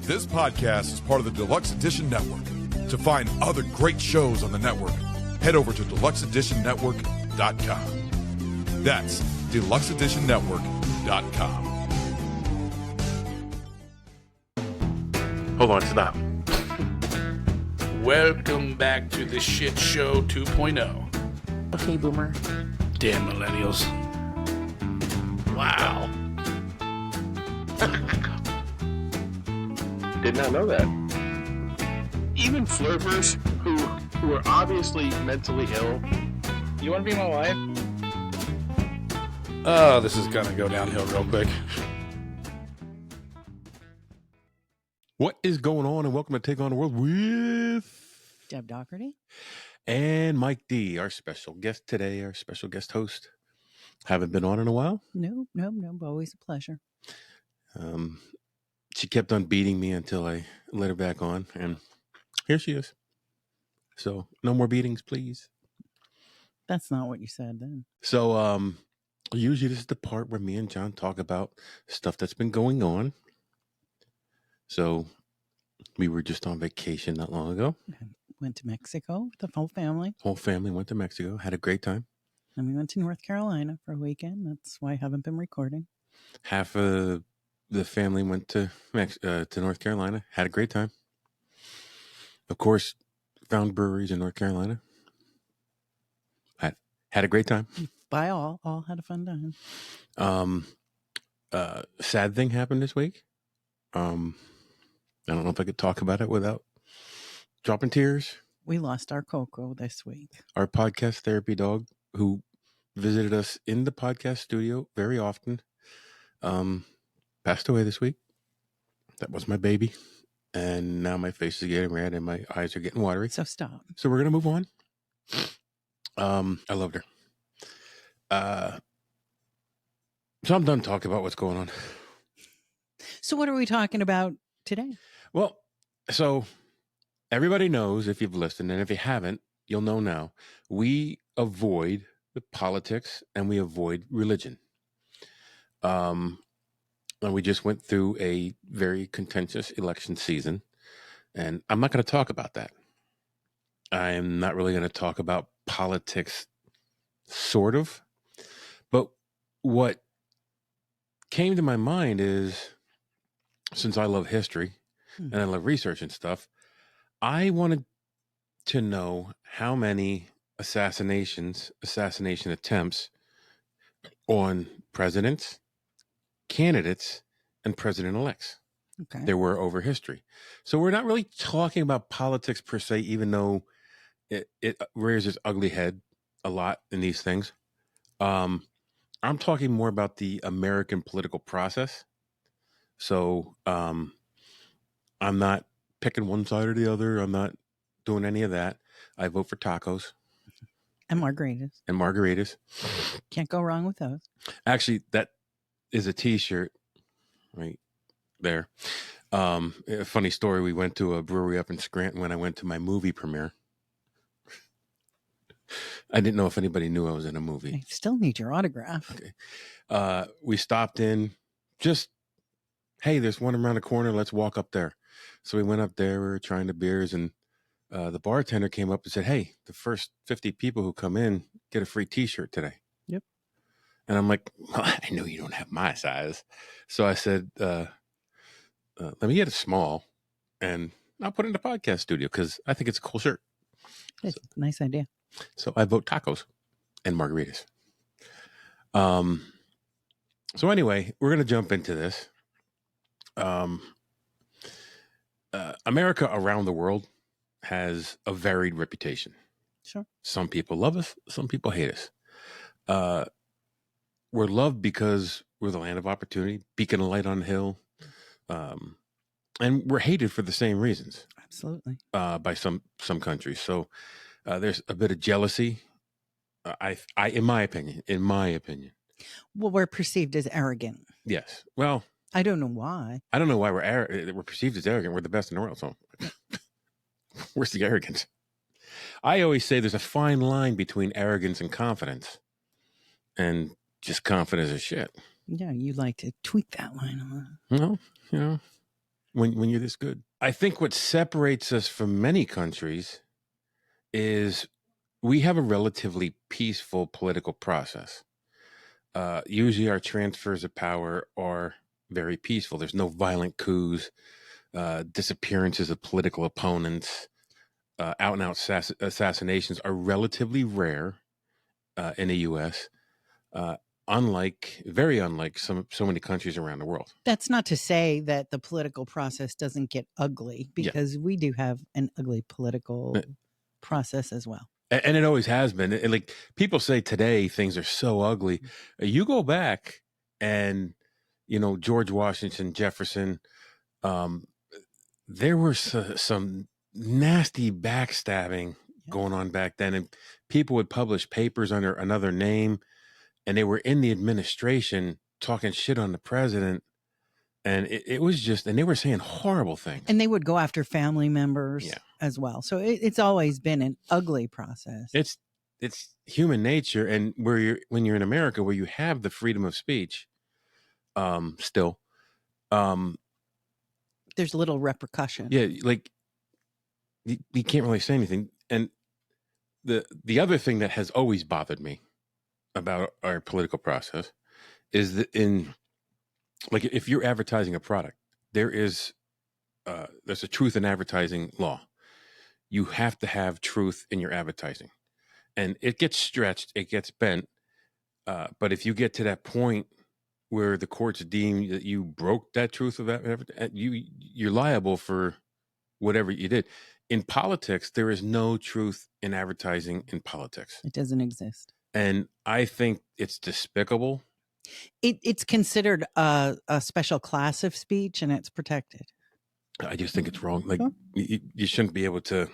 This podcast is part of the Deluxe Edition Network. To find other great shows on the network, head over to deluxeeditionnetwork.com. That's deluxeeditionnetwork.com. Hold on, stop. Welcome back to the Shit Show 2.0. Okay, Boomer. Damn millennials. Wow. Did not know that. Even flirters who are obviously mentally ill. You want to be my wife? Oh, this is gonna go downhill real quick. What is going on? And welcome to Take on the World with Deb Doherty and Mike D, our special guest today, our special guest host. Haven't been on in a while. No, always a pleasure. She kept on beating me until I let her back on, and here she is. So no more beatings, please. That's not what you said then. So usually this is the part where me and John talk about stuff that's been going on. So we were just on vacation not long ago. Went to Mexico with the whole family. Whole family went to Mexico, had a great time. And we went to North Carolina for a weekend. That's why I haven't been recording. Half of the family went to North Carolina, had a great time. Of course, found breweries in North Carolina. Had a great time. By all had a fun time. Sad thing happened this week. I don't know if I could talk about it without dropping tears. We lost our Coco this week. Our podcast therapy dog, who visited us in the podcast studio very often, passed away this week. That was my baby. And now my face is getting red and my eyes are getting watery. So stop. So we're going to move on. I loved her. So I'm done talking about what's going on. So what are we talking about today? Well, so everybody knows if you've listened, and if you haven't, you'll know now. We avoid the politics and we avoid religion. And we just went through a very contentious election season, and I'm not going to talk about that. I am not really going to talk about politics, sort of. But what came to my mind is, since I love history and I love research and stuff, I wanted to know how many assassination attempts on presidents, candidates, and president-elects there were over history. So we're not really talking about politics per se, even though it rears its ugly head a lot in these things. I'm talking more about the American political process. So I'm not picking one side or the other. I'm not doing any of that. I vote for tacos. And margaritas. Can't go wrong with those. Actually, that is a T-shirt right there. A funny story. We went to a brewery up in Scranton when I went to my movie premiere. I didn't know if anybody knew I was in a movie. I still need your autograph. Okay. We stopped in, just, hey, there's one around the corner. Let's walk up there. So we went up there. We were trying the beers, and the bartender came up and said, hey, the first 50 people who come in get a free T-shirt today. Yep. And I'm like, well, I know you don't have my size. So I said, let me get a small, and I'll put it in the podcast studio because I think it's a cool shirt. It's a nice idea. So I vote tacos and margaritas. So anyway, we're going to jump into this. America around the world has a varied reputation. Sure. Some people love us. Some people hate us. We're loved because we're the land of opportunity, beacon of light on the hill. And we're hated for the same reasons. Absolutely. By some countries. So there's a bit of jealousy. In my opinion. Well, we're perceived as arrogant. Yes. Well, I don't know why. I don't know why we're perceived as arrogant. We're the best in the world. So where's the arrogance? I always say there's a fine line between arrogance and confidence, and just confidence as shit. Yeah, you like to tweak that line a lot. No, when you're this good. I think what separates us from many countries is we have a relatively peaceful political process. Usually our transfers of power are very peaceful. There's no violent coups, disappearances of political opponents, out and out assassinations are relatively rare in the U.S. Very unlike so many countries around the world. That's not to say that the political process doesn't get ugly, because we do have an ugly political process as well. And it always has been. And like people say today, things are so ugly. You go back and, George Washington, Jefferson, there were some nasty backstabbing going on back then. And people would publish papers under another name, and they were in the administration talking shit on the president. And it was just, and they were saying horrible things. And they would go after family members as well. So it's always been an ugly process. It's human nature. And when you're in America, where you have the freedom of speech, still, there's little repercussion. Yeah. Like you can't really say anything. And the other thing that has always bothered me about our political process is that if you're advertising a product, there's a truth in advertising law. You have to have truth in your advertising, and it gets stretched, it gets bent. But if you get to that point where the courts deem that you broke that truth of that, you're liable for whatever you did. In politics, there is no truth in advertising in politics. It doesn't exist. And I think it's despicable. It's considered a special class of speech, and it's protected. I just think it's wrong. Like you shouldn't be able to.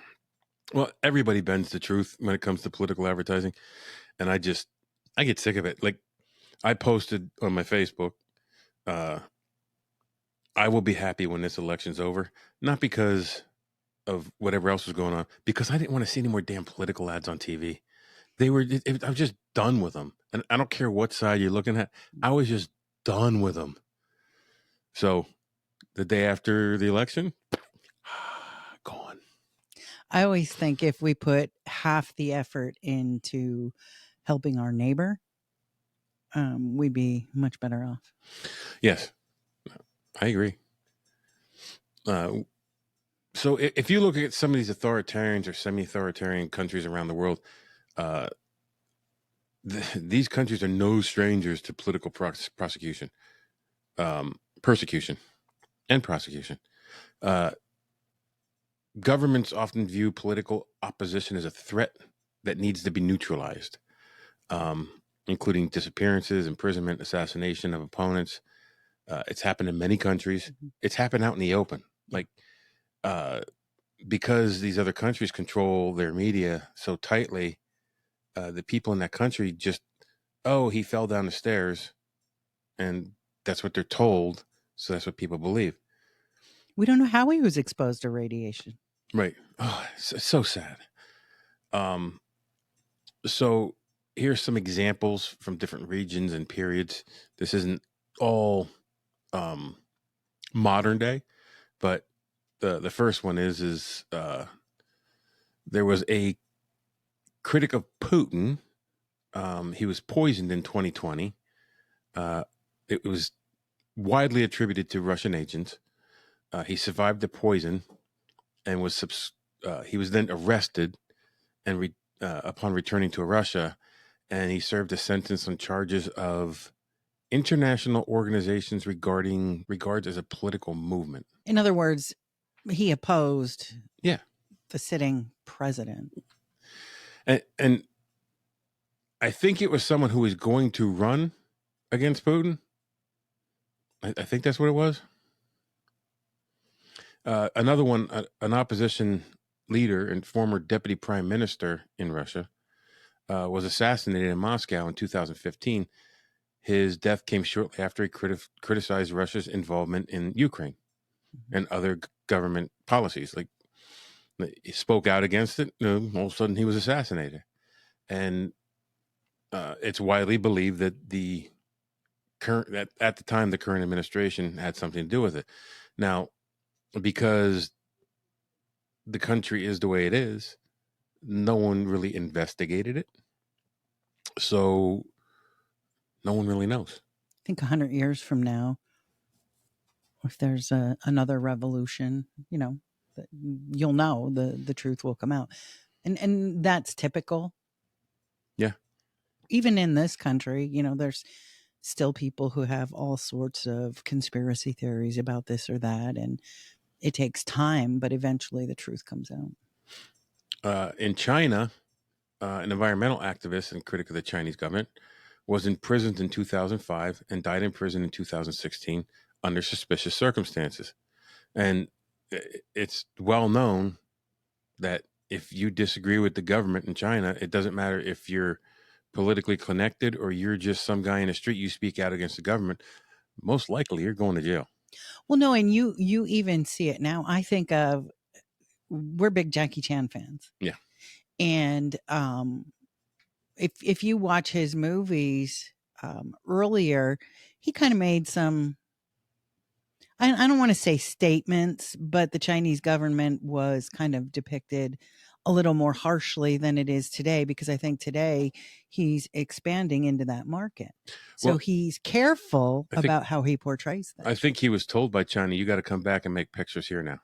Well, everybody bends the truth when it comes to political advertising, and I get sick of it. Like I posted on my Facebook, I will be happy when this election's over, not because of whatever else was going on, because I didn't want to see any more damn political ads on TV. I'm just done with them. And I don't care what side you're looking at. I was just done with them. So the day after the election, gone. I always think if we put half the effort into helping our neighbor, we'd be much better off. Yes, I agree. So if you look at some of these authoritarians or semi-authoritarian countries around the world, these countries are no strangers to political persecution. Governments often view political opposition as a threat that needs to be neutralized, including disappearances, imprisonment, assassination of opponents. It's happened in many countries. It's happened out in the open. Like, because these other countries control their media so tightly, the people in that country just, he fell down the stairs, and that's what they're told. So that's what people believe. We don't know how he was exposed to radiation. Right. Oh, it's so sad. So here's some examples from different regions and periods. This isn't all modern day, but the first one is there was a critic of Putin. He was poisoned in 2020. It was widely attributed to Russian agents. He survived the poison and he was then arrested and upon returning to Russia, and he served a sentence on charges of international organizations regards as a political movement. In other words, he opposed the sitting president. And I think it was someone who was going to run against Putin. I think that's what it was. Another one, an opposition leader and former deputy prime minister in Russia, was assassinated in Moscow in 2015. His death came shortly after he criticized Russia's involvement in Ukraine and other government policies. Like, he spoke out against it. All of a sudden, he was assassinated. And it's widely believed that at the time, the current administration had something to do with it. Now, because the country is the way it is, no one really investigated it. So no one really knows. I think 100 years from now, if there's another revolution, you'll know the truth will come out. And that's typical. Yeah. Even in this country, there's still people who have all sorts of conspiracy theories about this or that. And it takes time, but eventually the truth comes out. In China, an environmental activist and critic of the Chinese government was imprisoned in 2005 and died in prison in 2016 under suspicious circumstances. And it's well known that if you disagree with the government in China, it doesn't matter if you're politically connected or you're just some guy in the street, you speak out against the government, most likely you're going to jail. Well, no, and you even see it now. I think we're big Jackie Chan fans. Yeah. And if you watch his movies earlier, he kind of made some, I don't want to say statements, but the Chinese government was kind of depicted a little more harshly than it is today, because I think today he's expanding into that market. So Well, he's careful about how he portrays things. I think he was told by China, you got to come back and make pictures here now.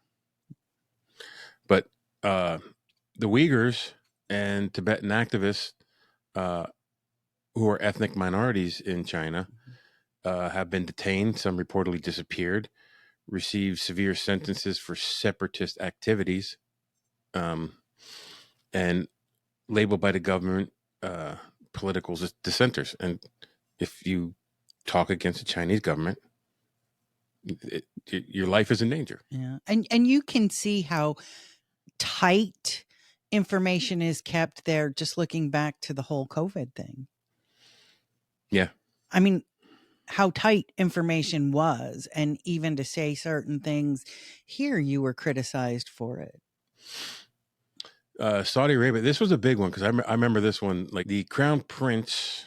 But the Uyghurs and Tibetan activists who are ethnic minorities in China have been detained. Some reportedly disappeared, received severe sentences for separatist activities, and labeled by the government political dissenters. And if you talk against the Chinese government, your life is in danger. Yeah. And you can see how tight information is kept there, just looking back to the whole COVID thing. Yeah. I mean, how tight information was, and even to say certain things here, you were criticized for it. Saudi Arabia, this was a big one because I remember this one. Like, the Crown Prince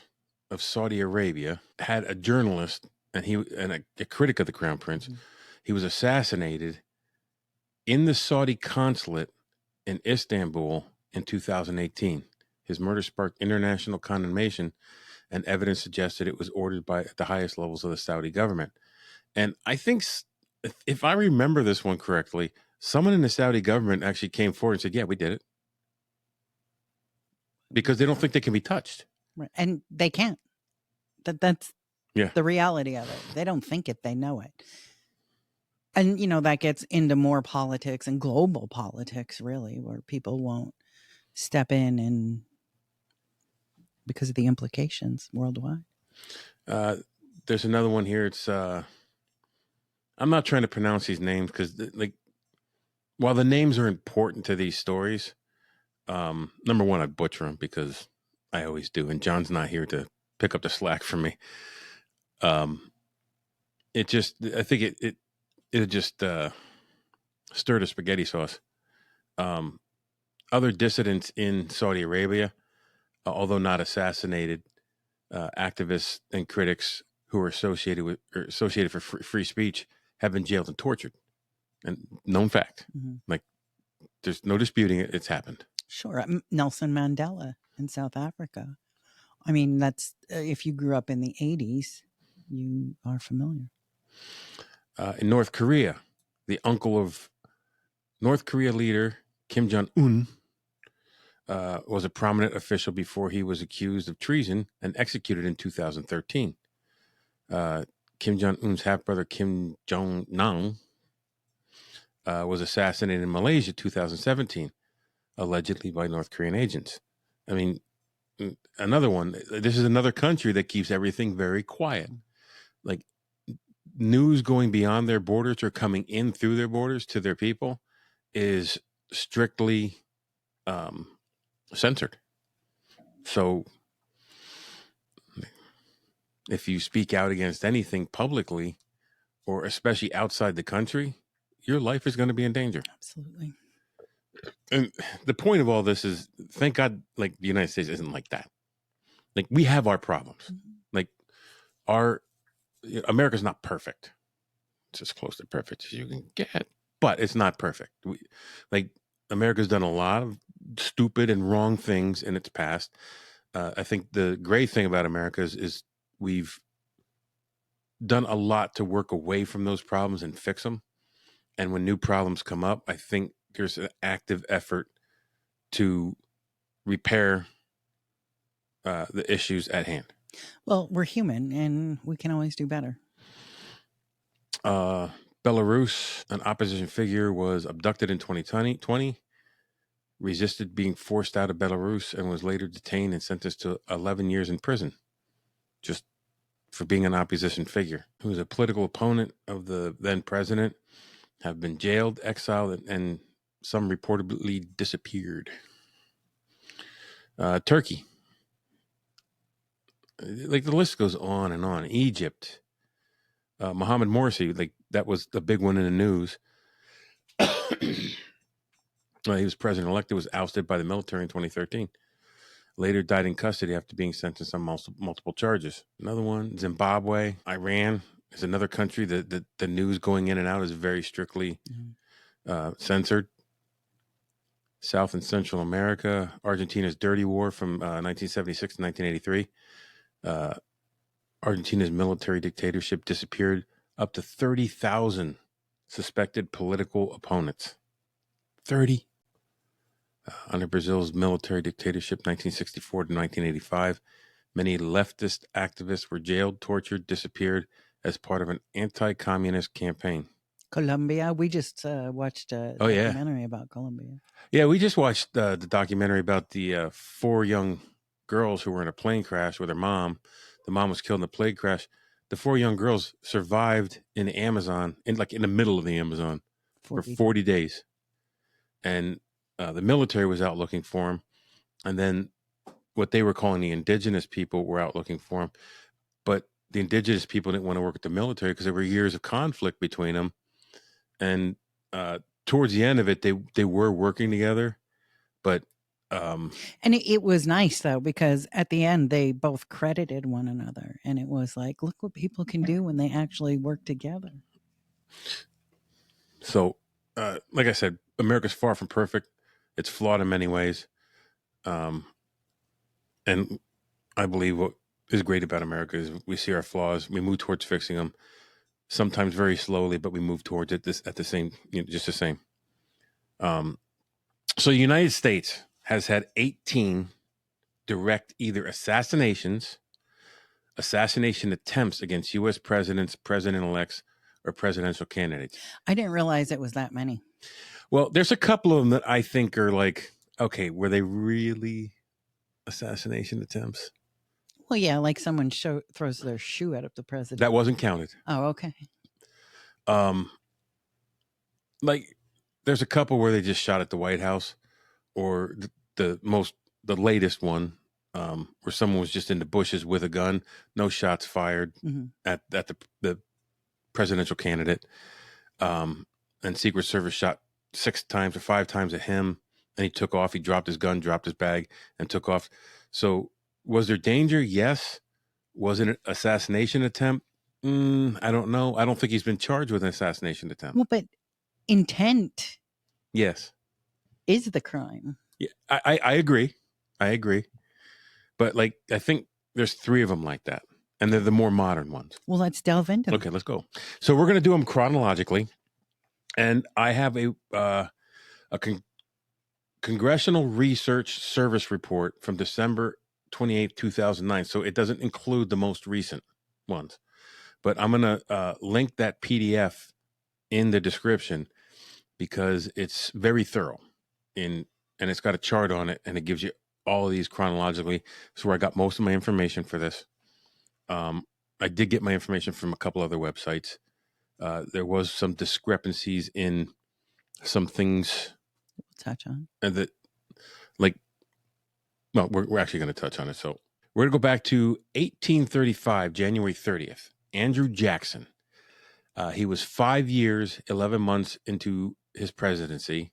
of Saudi Arabia had a journalist and a critic of the Crown Prince. Mm-hmm. He was assassinated in the Saudi consulate in Istanbul in 2018. His murder sparked international condemnation, and evidence suggested it was ordered by the highest levels of the Saudi government. And I think, if I remember this one correctly, someone in the Saudi government actually came forward and said, yeah, we did it. Because they don't think they can be touched. Right. And they can't. That's yeah. the reality of it. They don't think it, they know it. And, that gets into more politics and global politics, really, where people won't step in and because of the implications worldwide. There's another one here. It's I'm not trying to pronounce these names because, while the names are important to these stories, number one, I butcher them because I always do, and John's not here to pick up the slack from me. I think it just stirred a spaghetti sauce. Other dissidents in Saudi Arabia, although not assassinated, activists and critics who are associated for free speech have been jailed and tortured, and known fact. Mm-hmm. Like, there's no disputing it; it's happened. Sure, Nelson Mandela in South Africa. I mean, that's if you grew up in the 80s, you are familiar. In North Korea, the uncle of North Korea leader Kim Jong-un was a prominent official before he was accused of treason and executed in 2013. Kim Jong-un's half-brother Kim Jong-nam was assassinated in Malaysia in 2017, allegedly by North Korean agents. I mean, another one. This is another country that keeps everything very quiet. Like, news going beyond their borders or coming in through their borders to their people is strictly censored. So if you speak out against anything publicly, or especially outside the country, your life is going to be in danger. Absolutely. And the point of all this is, thank God, like, the United States isn't like that. Like, we have our problems. Mm-hmm. Like, America's not perfect. It's as close to perfect as you can get. but it's not perfect. Like America's done a lot of stupid and wrong things in its past. I think the great thing about America is we've done a lot to work away from those problems and fix them. And when new problems come up, I think there's an active effort to repair the issues at hand. Well, we're human and we can always do better. Belarus, an opposition figure, was abducted in 2020, resisted being forced out of Belarus, and was later detained and sentenced to 11 years in prison, just for being an opposition figure. Who was a political opponent of the then president, have been jailed, exiled, and some reportedly disappeared. Turkey. Like the list goes on and on. Egypt. Mohammed Morsi, like that was the big one in the news. He was president-elect, was ousted by the military in 2013. Later died in custody after being sentenced on multiple charges. Another one, Zimbabwe. Iran is another country that the news going in and out is very strictly censored. South and Central America. Argentina's dirty war from 1976 to 1983. Argentina's military dictatorship disappeared up to 30,000 suspected political opponents. 30. Under Brazil's military dictatorship, 1964 to 1985, many leftist activists were jailed, tortured, disappeared as part of an anti-communist campaign. Colombia. We just watched a documentary about Colombia. Yeah, we just watched the documentary about the 4 young girls who were in a plane crash with their mom. The mom was killed in the plane crash. The 4 young girls survived in the Amazon, in the middle of the Amazon, for 40 days. And the military was out looking for them. And then what they were calling the indigenous people were out looking for them. But the indigenous people didn't want to work with the military because there were years of conflict between them. And towards the end of it, they were working together. But and it was nice though, because at the end they both credited one another, and it was like, look what people can do when they actually work together. So, like I said, America's far from perfect. It's flawed in many ways. And I believe what is great about America is we see our flaws, we move towards fixing them, sometimes very slowly, but we move towards it at the same, just the same. So the United States has had 18 direct either assassination attempts against U.S. presidents, president-elects, or presidential candidates. I didn't realize it was that many. Well, there's a couple of them that I think are like, okay, were they really assassination attempts? Well, yeah, like someone throws their shoe out of the president. That wasn't counted. Oh, okay. Like there's a couple where they just shot at the White House, or the latest one, where someone was just in the bushes with a gun, no shots fired at the presidential candidate. And Secret Service shot 6 times or 5 times at him, and he took off. He dropped his gun, dropped his bag, and took off. So was there danger? Yes. Was it an assassination attempt? I don't know. I don't think he's been charged with an assassination attempt. Well, but intent, yes, is the crime. Yeah, I agree. I agree. But I think there's 3 of them like that, and they're the more modern ones. Well, let's delve into them. Okay, let's go. So we're going to do them chronologically, and I have a Congressional Research Service report from December 28, 2009. So it doesn't include the most recent ones, but I'm going to link that PDF in the description because it's very thorough and it's got a chart on it, and it gives you all of these chronologically. So where I got most of my information for this. I did get my information from a couple other websites. There was some discrepancies in some things. We'll touch on. And that, we're actually going to touch on it. So we're going to go back to 1835, January 30th. Andrew Jackson. He was 5 years, 11 months into his presidency,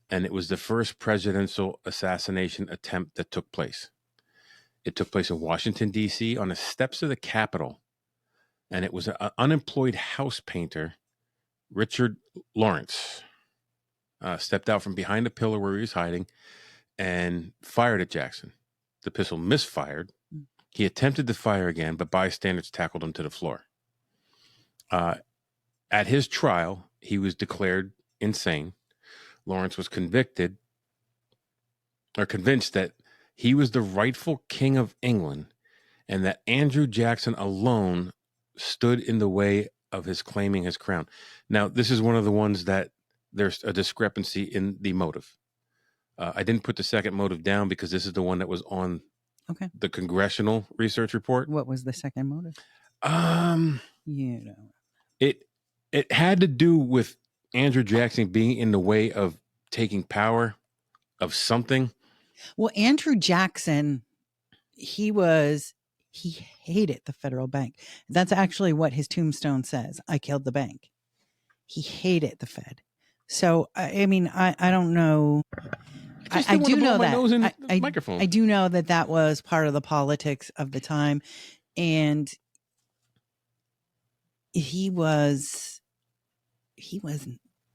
and it was the first presidential assassination attempt that took place. It took place in Washington, D.C., on the steps of the Capitol, and it was an unemployed house painter Richard Lawrence stepped out from behind a pillar where he was hiding and fired at Jackson. The pistol misfired. He attempted to fire again, but bystanders tackled him to the floor. At his trial, he was declared insane. Lawrence was convinced that he was the rightful king of England and that Andrew Jackson alone stood in the way of his claiming his crown. Now, this is one of the ones that there's a discrepancy in the motive. I didn't put the second motive down because this is the one that was on the congressional research report. What was the second motive? You know, it had to do with Andrew Jackson being in the way of taking power of something. Well, Andrew Jackson, he hated the federal bank. That's actually what his tombstone says. I killed the bank. He hated the Fed. So, I mean, I don't know. I do know that. I do know that was part of the politics of the time. And he was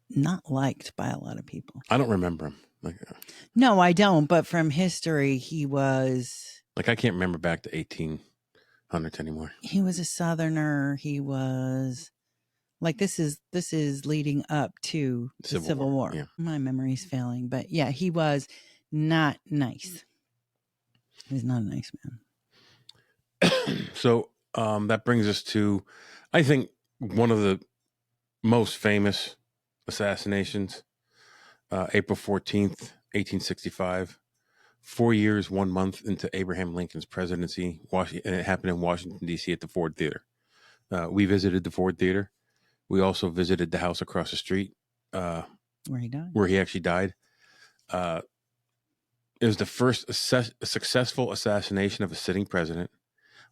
not liked by a lot of people. I don't remember him. No, I don't. But from history, he was I can't remember back to 1800s anymore. He was a Southerner. He was this is leading up to the Civil War. Yeah. My memory's failing, but yeah, he was not nice. He was not a nice man. So that brings us to, I think, one of the most famous assassinations, April 14th, 1865, 4 years, 1 month into Abraham Lincoln's presidency, and it happened in Washington, D.C. at the Ford Theater. We visited the Ford Theater. We also visited the house across the street where he died. Where he actually died. It was the first successful assassination of a sitting president.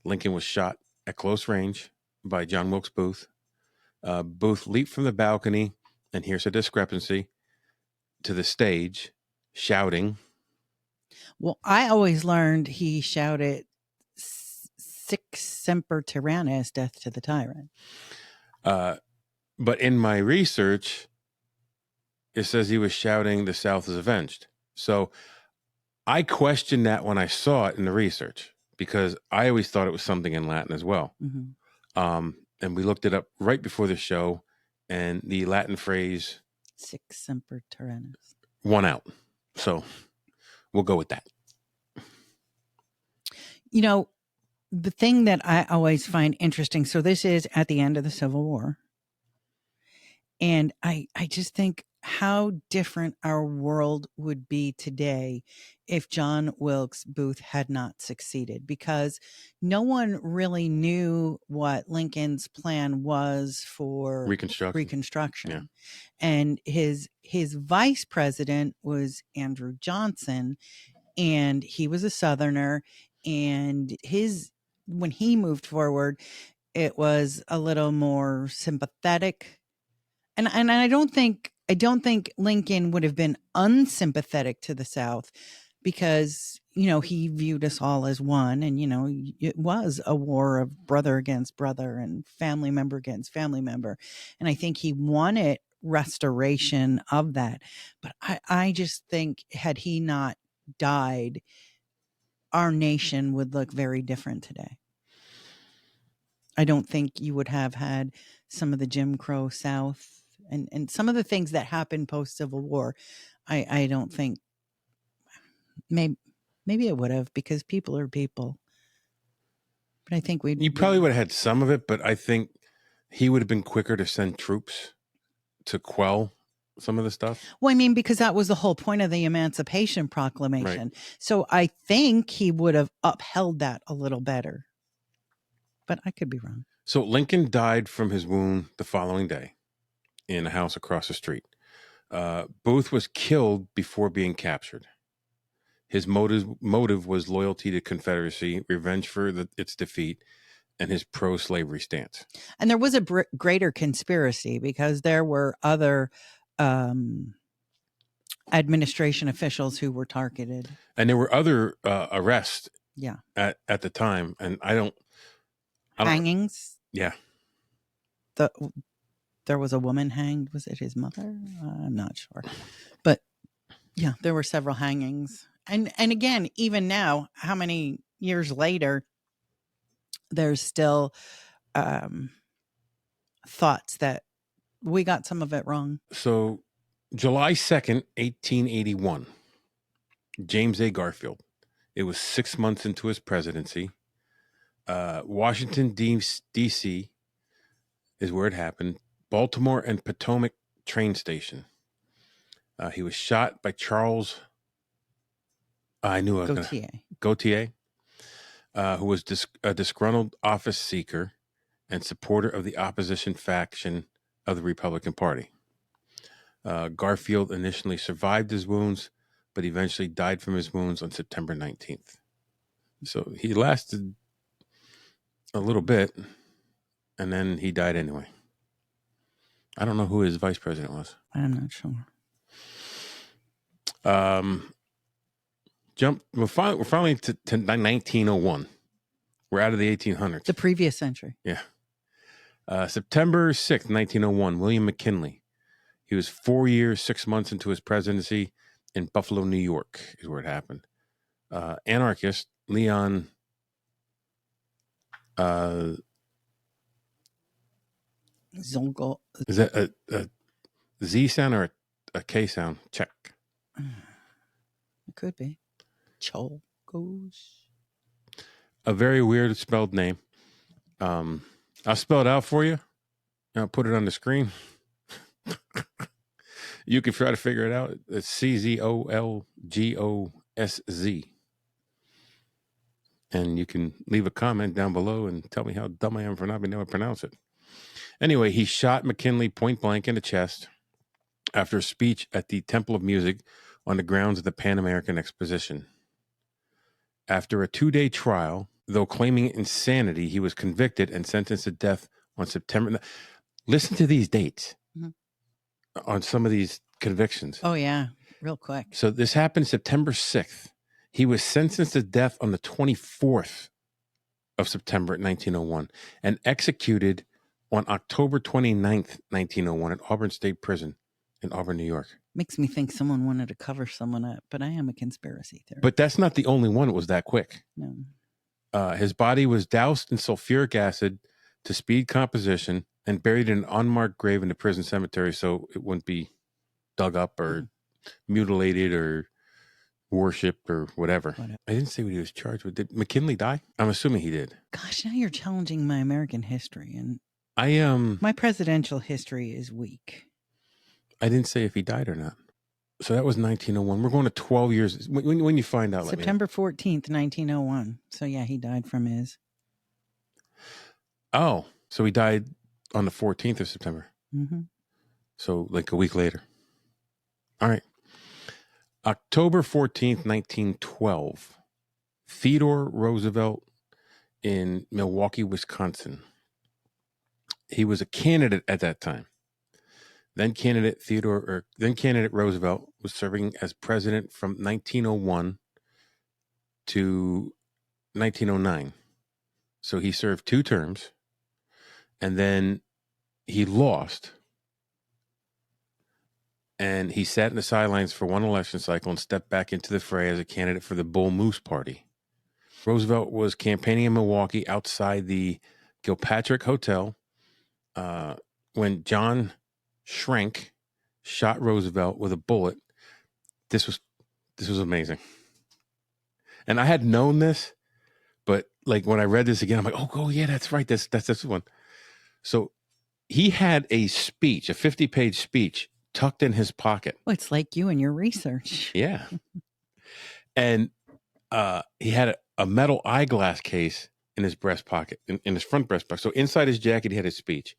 Lincoln was shot at close range by John Wilkes Booth. Booth leaped from the balcony, and here's a discrepancy, to the stage, shouting. Well, I always learned he shouted "Sic semper tyrannis, death to the tyrant." But in my research, it says he was shouting, "The South is avenged." So I questioned that when I saw it in the research because I always thought it was something in Latin as well. Mm-hmm. And we looked it up right before the show, and the Latin phrase "Sic semper tyrannis" won out. So we'll go with that. You know, the thing that I always find interesting, so this is at the end of the Civil War. And I just think how different our world would be today if John Wilkes Booth had not succeeded, because no one really knew what Lincoln's plan was for Reconstruction. Yeah. And his vice president was Andrew Johnson, and he was a Southerner, and when he moved forward, it was a little more sympathetic. And I don't think Lincoln would have been unsympathetic to the South, because, he viewed us all as one, and, it was a war of brother against brother and family member against family member. And I think he wanted restoration of that. But I just think, had he not died, our nation would look very different today. I don't think you would have had some of the Jim Crow South and some of the things that happened post-Civil War. I don't think, maybe it would have, because people are people. But I think you probably would have had some of it, but I think he would have been quicker to send troops to quell some of the stuff. Well, I mean, because that was the whole point of the Emancipation Proclamation. Right. So I think he would have upheld that a little better. But I could be wrong. So Lincoln died from his wound the following day in a house across the street. Booth was killed before being captured. His motive was loyalty to Confederacy, revenge for its defeat, and his pro-slavery stance. And there was a greater conspiracy, because there were other administration officials who were targeted. And there were other arrests at the time. And I don't hangings. Yeah. there was a woman hanged. Was it his mother? I'm not sure. But yeah, there were several hangings. And again, even now, how many years later, there's still thoughts that we got some of it wrong. So July 2nd, 1881, James A. Garfield. It was 6 months into his presidency. Washington, D.C. is where it happened. Baltimore and Potomac train station. He was shot by Charles. I knew I was Gautier, who was a disgruntled office seeker and supporter of the opposition faction of the Republican Party. Garfield initially survived his wounds, but eventually died from his wounds on September 19th. So he lasted a little bit, and then he died anyway. I don't know who his vice president was. I'm not sure. We're finally to 1901. We're out of the 1800s. The previous century. Yeah. September 6th, 1901, William McKinley. He was 4 years, 6 months into his presidency in Buffalo, New York, is where it happened. Anarchist Leon Zolgo. Is that a Z sound or a K sound? Check. It could be. Cholgos. A very weird spelled name. I'll spell it out for you. I'll put it on the screen. You can try to figure it out. It's CZOLGOSZ. And you can leave a comment down below and tell me how dumb I am for not being able to pronounce it. Anyway, he shot McKinley point blank in the chest after a speech at the Temple of Music on the grounds of the Pan American Exposition. After a 2-day trial, though claiming insanity, he was convicted and sentenced to death on September. Listen to these dates on some of these convictions. Oh, yeah. Real quick. So this happened September 6th. He was sentenced to death on the 24th of September 1901 and executed on October 29th, 1901 at Auburn State Prison in Auburn, New York. Makes me think someone wanted to cover someone up, but I am a conspiracy theorist. But that's not the only one that was that quick. No. His body was doused in sulfuric acid to speed composition and buried in an unmarked grave in the prison cemetery so it wouldn't be dug up or mutilated or worshipped or whatever. I didn't say what he was charged with. Did McKinley die? I'm assuming he did. Gosh, now you're challenging my American history, and my presidential history is weak. I didn't say if he died or not. So that was 1901. We're going to 12 years. When you find out, September 14th, 1901. So yeah, he died from his. Oh, so he died on the 14th of September. Mm-hmm. So like a week later. All right. October 14th, 1912. Theodore Roosevelt in Milwaukee, Wisconsin. He was a candidate at that time. Then candidate Roosevelt was serving as president from 1901 to 1909. So he served 2 terms, and then he lost. And he sat in the sidelines for one election cycle and stepped back into the fray as a candidate for the Bull Moose Party. Roosevelt was campaigning in Milwaukee outside the Gilpatrick Hotel when John Schrank shot Roosevelt with a bullet. This was amazing. And I had known this, but like when I read this again, I'm like, oh yeah, that's right. That's this one. So he had a speech, a 50-page speech tucked in his pocket. Well, it's like you and your research. Yeah. And he had a metal eyeglass case in his breast pocket, in his front breast pocket. So inside his jacket, he had his speech.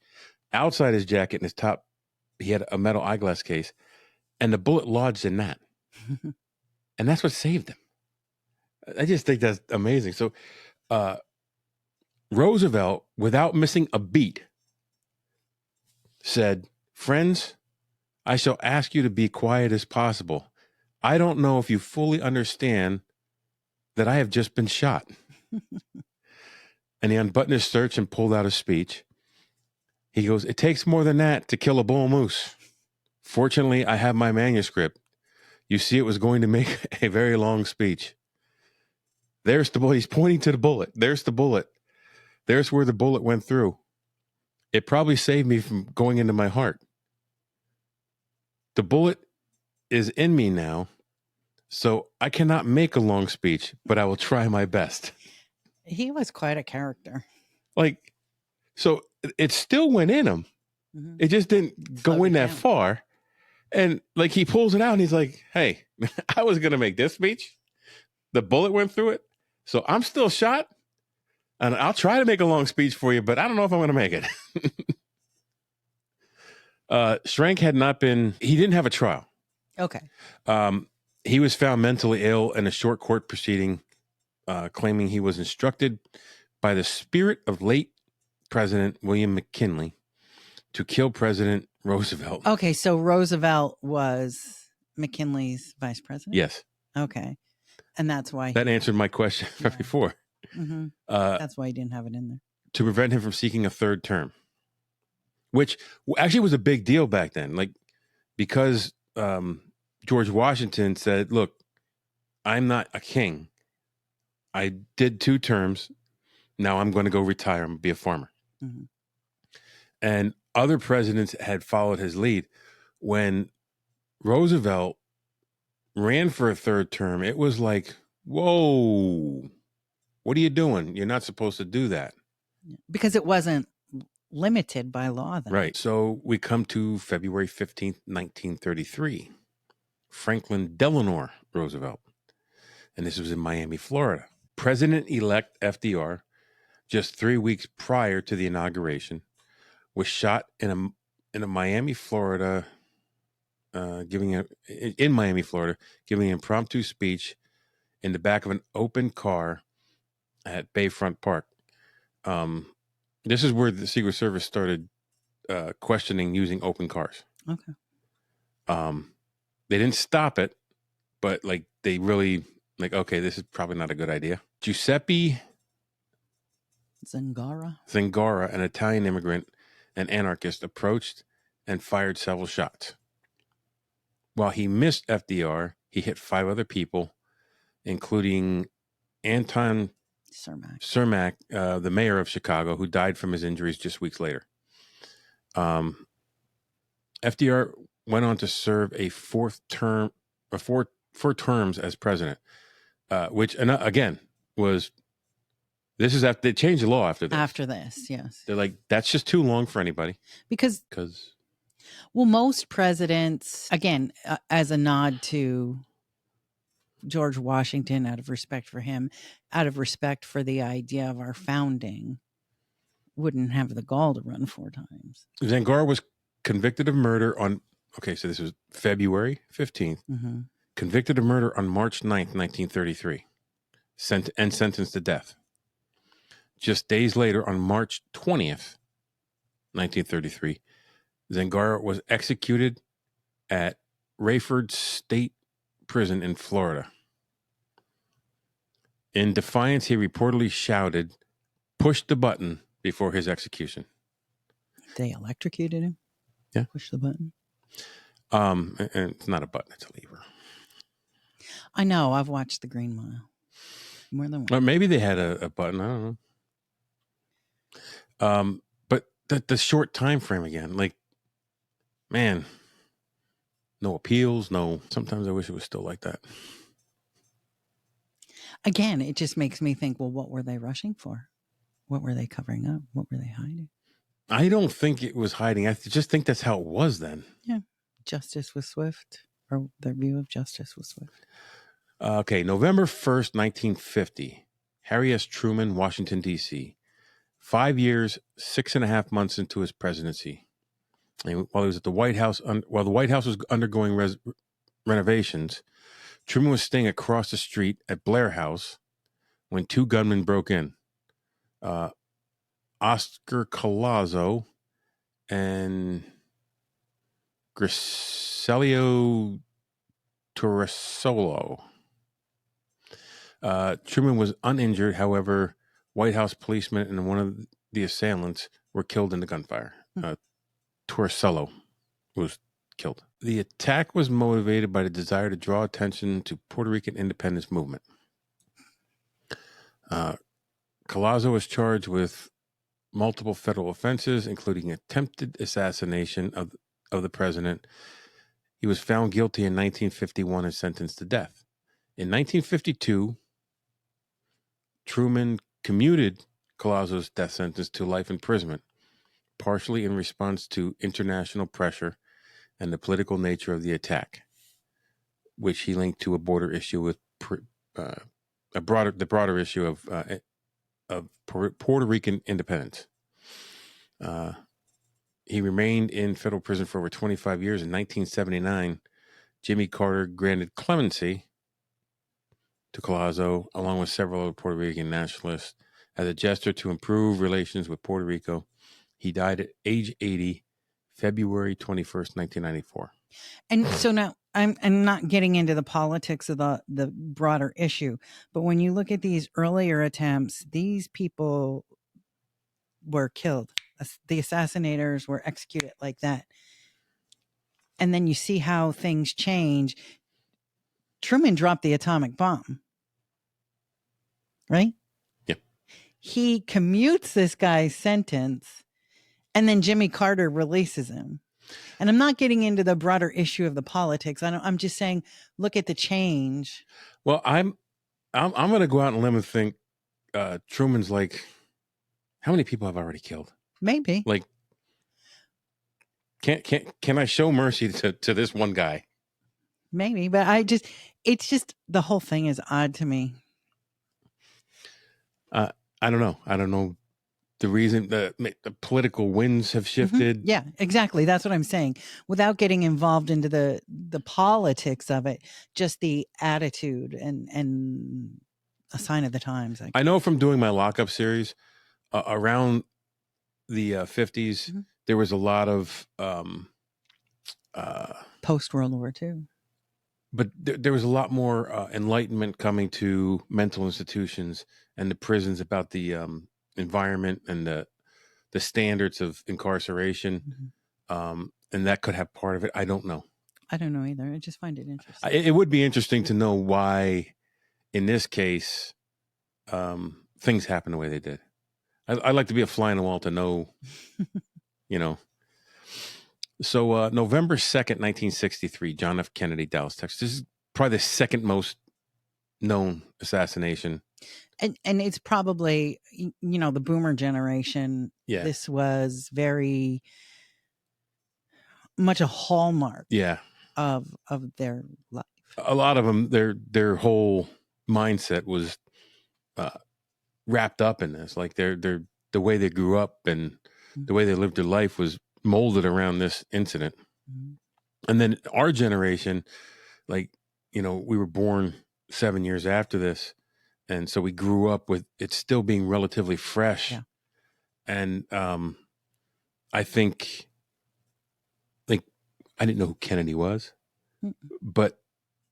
Outside his jacket, in his top, he had a metal eyeglass case, and the bullet lodged in that. And that's what saved him. I just think that's amazing. So Roosevelt, without missing a beat, said, "Friends, I shall ask you to be quiet as possible. I don't know if you fully understand that I have just been shot." And he unbuttoned his shirt and pulled out a speech. He goes, "It takes more than that to kill a bull moose. Fortunately, I have my manuscript. You see, it was going to make a very long speech. There's the bullet." He's pointing to the bullet. There's the bullet. There's where the bullet went through. It probably saved me from going into my heart. The bullet is in me now, so I cannot make a long speech, but I will try my best. He was quite a character. Like, so it still went in him. Mhm. It just didn't go in that far. And like he pulls it out and he's like, "Hey, I was going to make this speech. The bullet went through it. So I'm still shot. And I'll try to make a long speech for you, but I don't know if I'm going to make it." Schrank he didn't have a trial. Okay. He was found mentally ill in a short court proceeding, claiming he was instructed by the spirit of late President William McKinley to kill President Roosevelt. Okay, so Roosevelt was McKinley's vice president? Yes. Okay. And that's why That answered my question before. Mm-hmm. That's why he didn't have it in there. To prevent him from seeking a third term, which actually was a big deal back then. Like, because George Washington said, "Look, I'm not a king. I did 2 terms. Now I'm going to go retire and be a farmer." Mm-hmm. And other presidents had followed his lead. When Roosevelt ran for a third term, it was like, whoa, what are you doing? You're not supposed to do that. Because it wasn't limited by law then. Right. So we come to February 15th, 1933. Franklin Delano Roosevelt. And this was in Miami, Florida. President-elect FDR, just 3 weeks prior to the inauguration, was shot in Miami, Florida, giving an impromptu speech in the back of an open car at Bayfront Park. This is where the Secret Service started questioning using open cars. Okay. They didn't stop it, but like they really okay, this is probably not a good idea. Giuseppe Zangara, an Italian immigrant and anarchist, approached and fired several shots. While he missed FDR, he hit 5 other people, including Anton Cermak, the mayor of Chicago, who died from his injuries just weeks later. FDR went on to serve a 4 terms as president, which again was. This is after they changed the law after this. After this, yes. They're like, that's just too long for anybody. Because most presidents, again, as a nod to George Washington, out of respect for him, out of respect for the idea of our founding, wouldn't have the gall to run 4 times. Zangara was convicted of murder on, so this was February 15th, convicted of murder on March 9th, 1933, and sentenced to death. Just days later, on March 20th, 1933, Zangara was executed at Rayford State Prison in Florida. In defiance, he reportedly shouted, "Push the button," before his execution. They electrocuted him? Yeah. Push the button? And it's not a button, it's a lever. I know. I've watched The Green Mile. More than once. Or maybe they had a button. I don't know. But the short time frame again, like, man, no appeals, no. Sometimes I wish it was still like that. Again, it just makes me think, well, what were they rushing for? What were they covering up? What were they hiding? I don't think it was hiding. I just think that's how it was then. Yeah. Justice was swift, or their view of justice was swift. Okay, November 1st, 1950. Harry S. Truman, Washington, D.C. 5 years, 6.5 months into his presidency. And while he was at the White House, while the White House was undergoing renovations, Truman was staying across the street at Blair House when 2 gunmen broke in. Oscar Collazo and Griselio Torresolo. Truman was uninjured. However, White House policemen and one of the assailants were killed in the gunfire. Torcello was killed. The attack was motivated by the desire to draw attention to Puerto Rican independence movement. Collazo was charged with multiple federal offenses, including attempted assassination of the president. He was found guilty in 1951 and sentenced to death. In 1952, Truman commuted Collazo's death sentence to life imprisonment, partially in response to international pressure and the political nature of the attack, which he linked to a border issue with the broader issue of Puerto Rican independence. He remained in federal prison for over 25 years. In 1979, Jimmy Carter granted clemency to Collazo, along with several other Puerto Rican nationalists, as a gesture to improve relations with Puerto Rico. He died at age 80, February 21st, 1994. And so now I'm not getting into the politics of the broader issue, but when you look at these earlier attempts, these people were killed. The assassinators were executed like that. And then you see how things change. Truman dropped the atomic bomb, right? Yeah. He commutes this guy's sentence, and then Jimmy Carter releases him. And I'm not getting into the broader issue of the politics. I'm just saying, look at the change. Well, I'm going to go out on a limb and think Truman's like, how many people have I already killed? Maybe. Like, can I show mercy to this one guy? Maybe, but it's just the whole thing is odd to me. I don't know. I don't know the reason. The political winds have shifted. Mm-hmm. Yeah, exactly. That's what I'm saying. Without getting involved into the politics of it, just the attitude and a sign of the times. I know from doing my lockup series around the 50s, mm-hmm. there was a lot of post World War II. But there was a lot more enlightenment coming to mental institutions and the prisons about the environment and the standards of incarceration. Mm-hmm. And that could have part of it. I don't know. I don't know either. I just find it interesting. It would be interesting to know why, in this case, things happen the way they did. I'd like to be a fly on the wall to know, you know. So November 2nd, 1963, John F. Kennedy, Dallas, Texas. This is probably the second most known assassination. And it's probably, the boomer generation. Yeah. This was very much a hallmark of their life. A lot of them, their whole mindset was wrapped up in this. Like the way they grew up and the way they lived their life was molded around this incident. Mm-hmm. And then our generation, we were born 7 years after this. And so we grew up with it still being relatively fresh. Yeah. And I think, I didn't know who Kennedy was, but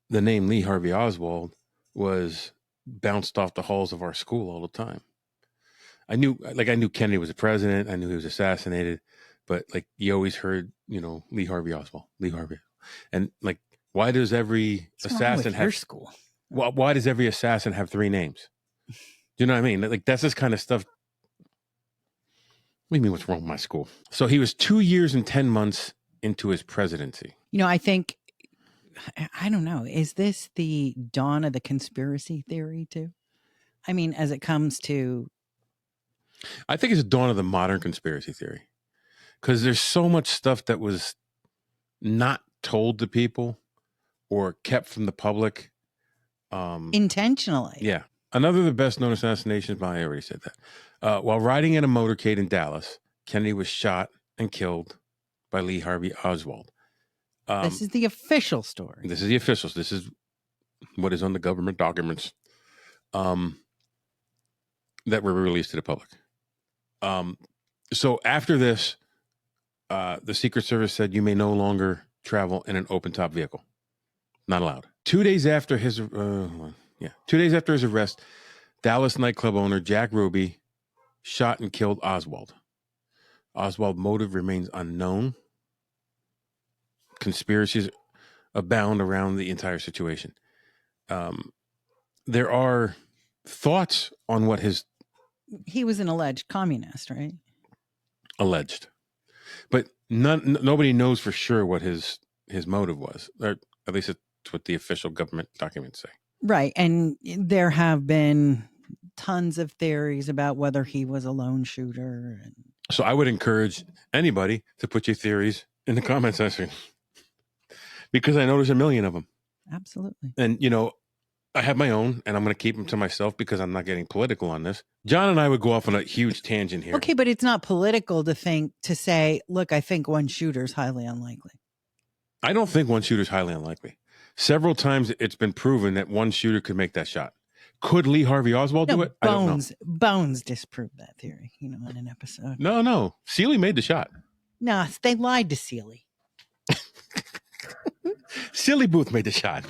the name Lee Harvey Oswald was bounced off the halls of our school all the time. I knew Kennedy was a president. I knew he was assassinated. But you always heard, Lee Harvey Oswald, Lee Harvey. And why does every assassin have school? Why does every assassin have three names? Do you know what I mean? That's this kind of stuff. What do you mean what's wrong with my school? So he was 2 years and 10 months into his presidency. I think, I don't know. Is this the dawn of the conspiracy theory too? I mean, as it comes to. I think it's the dawn of the modern conspiracy theory. Because there's so much stuff that was not told to people or kept from the public. Intentionally. Yeah. Another of the best known assassinations, I already said that. While riding in a motorcade in Dallas, Kennedy was shot and killed by Lee Harvey Oswald. This is the official story. This is the officials. This is what is on the government documents that were released to the public. So after this, the Secret Service said you may no longer travel in an open-top vehicle. Not allowed. 2 days after his arrest, Dallas nightclub owner Jack Ruby shot and killed Oswald. Oswald's motive remains unknown. Conspiracies abound around the entire situation. There are thoughts on what his He was an alleged communist, right? alleged, but nobody knows for sure what his motive was, or at least it's what the official government documents say. Right. And there have been tons of theories about whether he was a lone shooter. And So I would encourage anybody to put your theories in the comment section, because I know there's a million of them. absolutely. And, I have my own, and I'm going to keep them to myself because I'm not getting political on this. John and I would go off on a huge tangent here. Okay, but it's not political to say, look, I think one shooter is highly unlikely. I don't think one shooter is highly unlikely. Several times it's been proven that one shooter could make that shot. Could Lee Harvey Oswald do it? I don't know. Bones disproved that theory, in an episode. No. Seeley made the shot. No, they lied to Seeley. Silly Booth made the shot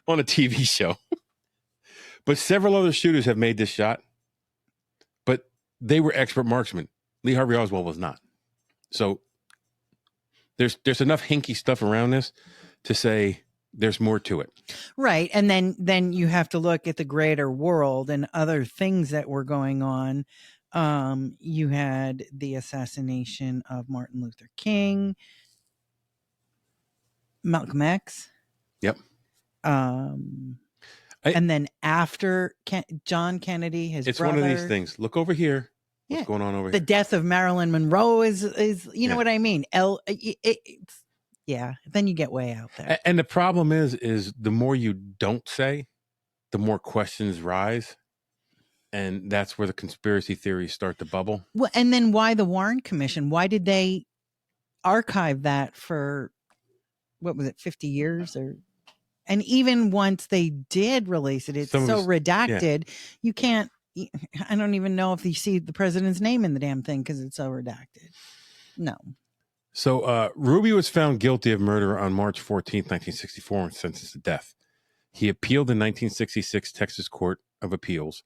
on a TV show. But several other shooters have made this shot, but they were expert marksmen. Lee Harvey Oswald was not. So there's enough hinky stuff around this to say there's more to it. Right. And then you have to look at the greater world and other things that were going on. You had the assassination of Martin Luther King, Malcolm X. Yep. And then after John Kennedy, his brother. It's one of these things. Look over here. What's going on over here? The death of Marilyn Monroe is know what I mean? Then you get way out there. And the problem is the more you don't say, the more questions rise. And that's where the conspiracy theories start to bubble. Well, and then why the Warren Commission? Why did they archive that for, 50 years? And even once they did release it, it's so redacted. Yeah. You can't, I don't even know if you see the president's name in the damn thing because it's so redacted. No. So Ruby was found guilty of murder on March 14th, 1964, and sentenced to death. He appealed the 1966 Texas Court of Appeals,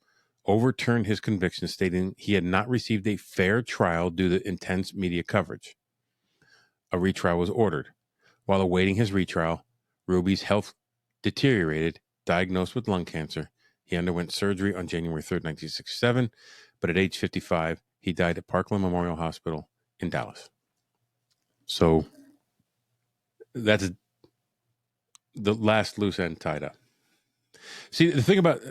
overturned his conviction, stating he had not received a fair trial due to intense media coverage. A retrial was ordered. While awaiting his retrial, Ruby's health deteriorated, diagnosed with lung cancer. He underwent surgery on January 3rd, 1967, but at age 55, he died at Parkland Memorial Hospital in Dallas. So that's the last loose end tied up. See, the thing about,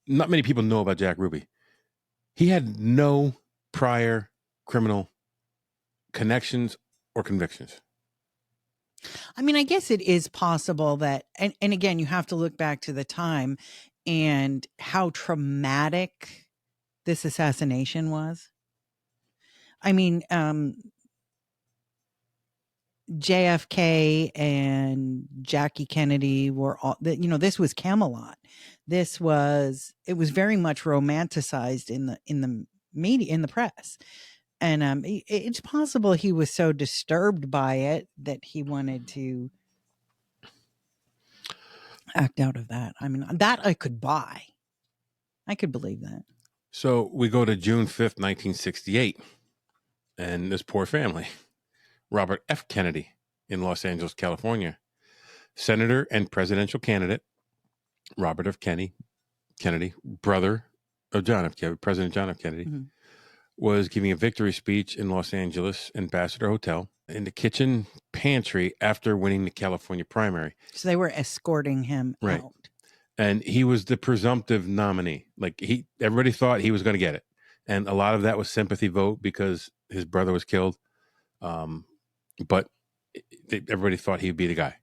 not many people know about Jack Ruby. He had no prior criminal connections or convictions. I mean, I guess it is possible that, and again, you have to look back to the time and how traumatic this assassination was. I mean, JFK and Jackie Kennedy were all, this was Camelot. It was very much romanticized in the media, in the press. And it's possible he was so disturbed by it that he wanted to act out of that. I mean, that I could buy. I could believe that. So we go to June 5th, 1968, and this poor family. Robert F. Kennedy in Los Angeles, California. Senator and presidential candidate Robert F. Kennedy, brother of President John F. Kennedy, was giving a victory speech in Los Angeles Ambassador Hotel in the kitchen pantry after winning the California primary. So they were escorting him out. And he was the presumptive nominee. Everybody thought he was going to get it. And a lot of that was sympathy vote because his brother was killed. But everybody thought he would be the guy.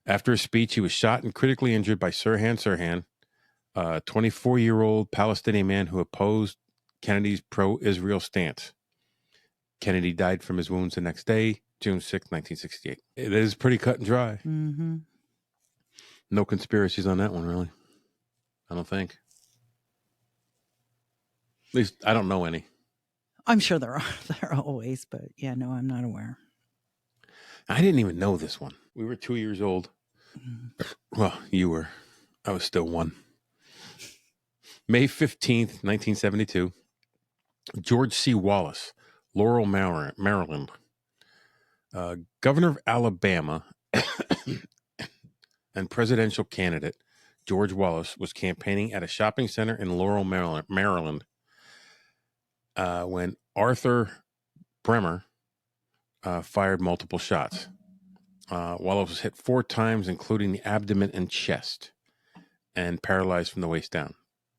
After his speech, he was shot and critically injured by Sirhan Sirhan, a 24-year-old Palestinian man who opposed Kennedy's pro-Israel stance. Kennedy died from his wounds the next day, June 6, 1968. It is pretty cut and dry. Mm-hmm. No conspiracies on that one, really. I don't think. At least I don't know any. I'm sure there are always, but no, I'm not aware. I didn't even know this one. We were 2 years old. Well, you were. I was still 1. May 15th, 1972. George C. Wallace, Laurel, Maryland. Governor of Alabama and presidential candidate George Wallace was campaigning at a shopping center in Laurel, Maryland, when Arthur Bremer fired multiple shots. Wallace was hit 4 times, including the abdomen and chest, and paralyzed from the waist down.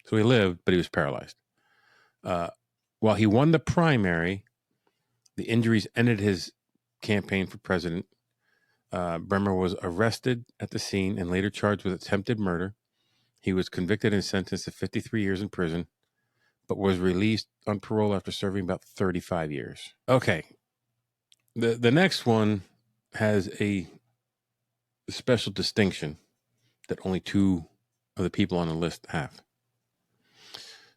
So he lived, but he was paralyzed. While he won the primary, the injuries ended his campaign for president. Bremer was arrested at the scene and later charged with attempted murder. He was convicted and sentenced to 53 years in prison, but was released on parole after serving about 35 years. Okay. The next one has a special distinction that only 2 of the people on the list have.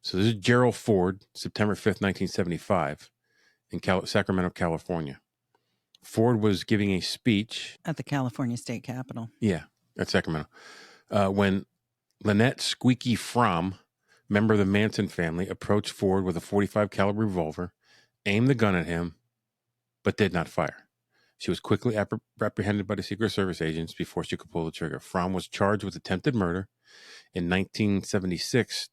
So this is Gerald Ford, September 5th, 1975, in Sacramento, California. Ford was giving a speech At the California State Capitol. Yeah, at Sacramento. When Lynette Squeaky Fromm, member of the Manson family, approached Ford with a .45 caliber revolver, aimed the gun at him, but did not fire. She was quickly apprehended by the Secret Service agents before she could pull the trigger. Fromm was charged with attempted murder. In 1976,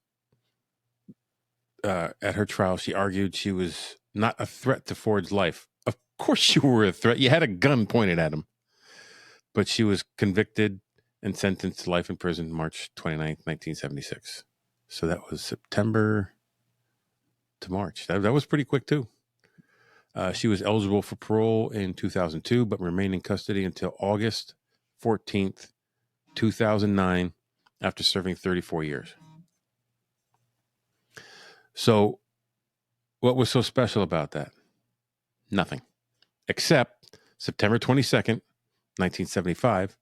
at her trial, she argued she was not a threat to Ford's life. Of course you were a threat. You had a gun pointed at him. But she was convicted and sentenced to life in prison March 29th, 1976. So that was September to March. That was pretty quick, too. She was eligible for parole in 2002, but remained in custody until August 14th, 2009, after serving 34 years. So what was so special about that? Nothing. Except September 22nd, 1975,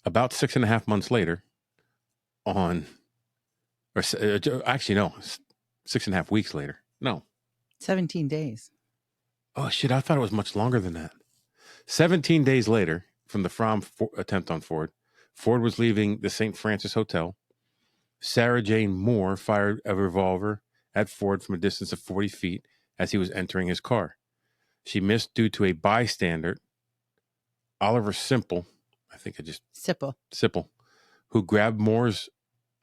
about 6.5 months later, actually, no, 6.5 weeks later. No. 17 days. Oh, shit, I thought it was much longer than that. 17 days later, from the Fromm attempt on Ford, Ford was leaving the St. Francis Hotel. Sarah Jane Moore fired a revolver at Ford from a distance of 40 feet as he was entering his car. She missed due to a bystander, Oliver Sipple, who grabbed Moore's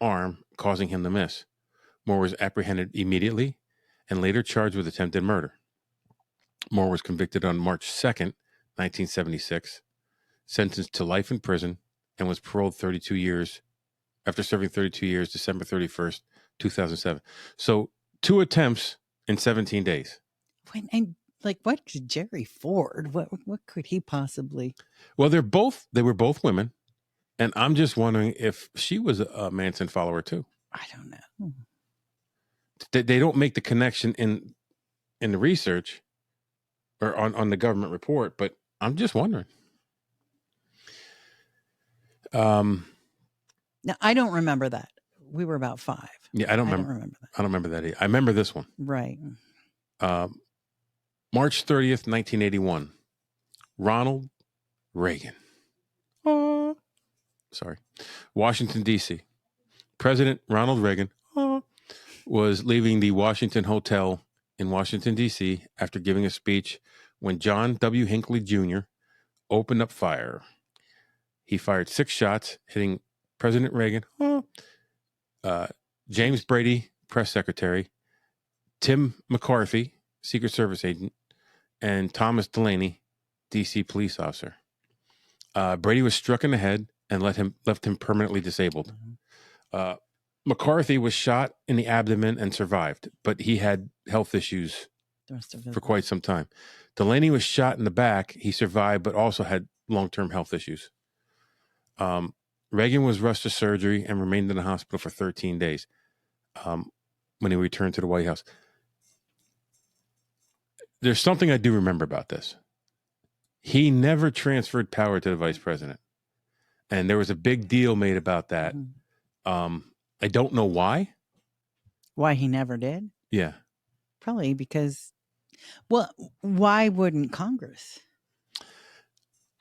arm, causing him to miss. Moore was apprehended immediately and later charged with attempted murder. Moore was convicted on March 2nd, 1976, sentenced to life in prison, and was paroled 32 years after serving 32 years, December 31st, 2007. So 2 attempts in 17 days. What could Jerry Ford? What could he possibly? Well, they were both women, and I'm just wondering if she was a Manson follower too. I don't know. They don't make the connection in the research or on the government report, but I'm just wondering. No, I don't remember that. We were about 5. Yeah, I don't remember that. I don't remember that either. I remember this one. Right. March 30th, 1981. Ronald Reagan. Washington, D.C. President Ronald Reagan was leaving the Washington Hotel in Washington, D.C. after giving a speech when John W. Hinckley Jr. opened up fire. He fired 6 shots, hitting President Reagan, James Brady, press secretary, Tim McCarthy, Secret Service agent, and Thomas Delaney, D.C. police officer. Brady was struck in the head and left him permanently disabled. McCarthy was shot in the abdomen and survived, but he had health issues for quite some time. Delaney was shot in the back. He survived, but also had long-term health issues. Reagan was rushed to surgery and remained in the hospital for 13 days when he returned to the White House. There's something I do remember about this. He never transferred power to the vice president. And there was a big deal made about that. I don't know why. Why he never did? Yeah. Probably because, why wouldn't Congress?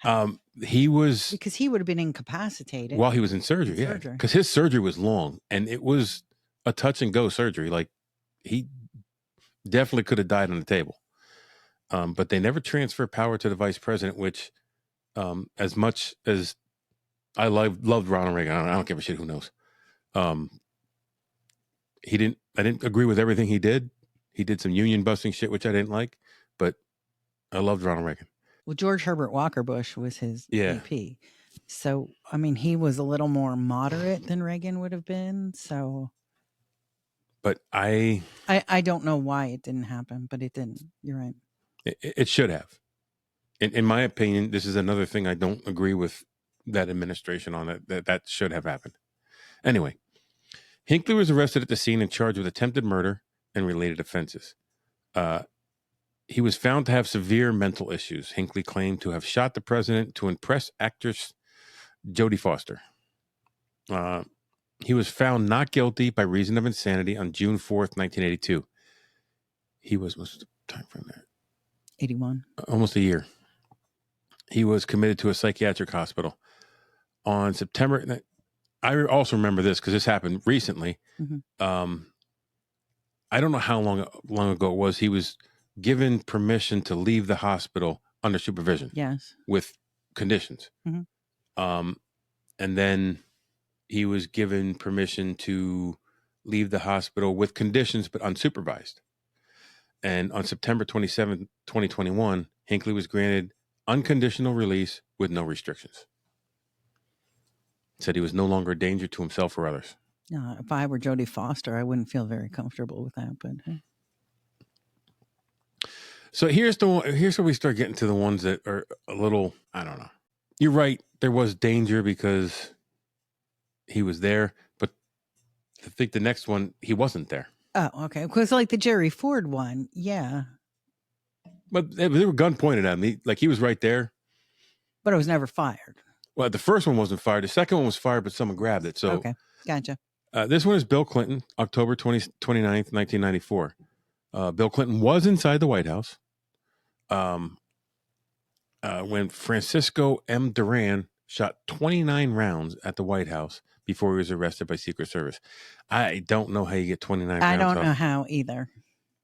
Because he would have been incapacitated while he was in surgery. Yeah, because his surgery was long and it was a touch and go surgery. Like definitely could have died on the table. But they never transferred power to the vice president, which, as much as I loved Ronald Reagan, I don't give a shit who knows. I didn't agree with everything he did. He did some union busting shit, which I didn't like, but I loved Ronald Reagan. Well, George Herbert Walker Bush was his Yeah. VP. So, I mean, he was a little more moderate than Reagan would have been. So, But I don't know why it didn't happen, but it didn't. You're right. it should have. In my opinion, this is another thing I don't agree with that administration on it. That should have happened. Anyway, Hinckley was arrested at the scene and charged with attempted murder and related offenses. He was found to have severe mental issues. Hinckley claimed to have shot the president to impress actress Jodie Foster. He was found not guilty by reason of insanity on June 4th, 1982. What's the time frame there? 81. Almost a year. He was committed to a psychiatric hospital. On September, I also remember this because this happened recently. Mm-hmm. I don't know how long ago it was. He was given permission to leave the hospital under supervision. Yes. With conditions. Mm-hmm. And then he was given permission to leave the hospital with conditions, but unsupervised. And on September 27, 2021, Hinckley was granted unconditional release with no restrictions. Said he was no longer a danger to himself or others. If I were Jodie Foster, I wouldn't feel very comfortable with that. But so here's where we start getting to the ones that are a little, I don't know. You're right. There was danger because he was there, but I think the next one, he wasn't there. Oh, okay. Because like the Jerry Ford one, yeah. But they were gun pointed at him. He was right there. But it was never fired. Well, the first one wasn't fired. The second one was fired, but someone grabbed it. So okay, gotcha. This one is Bill Clinton, October 29th, 1994. Bill Clinton was inside the White House when Francisco M. Duran shot 29 rounds at the White House before he was arrested by Secret Service. I don't know how you get 29 rounds. I don't know how either.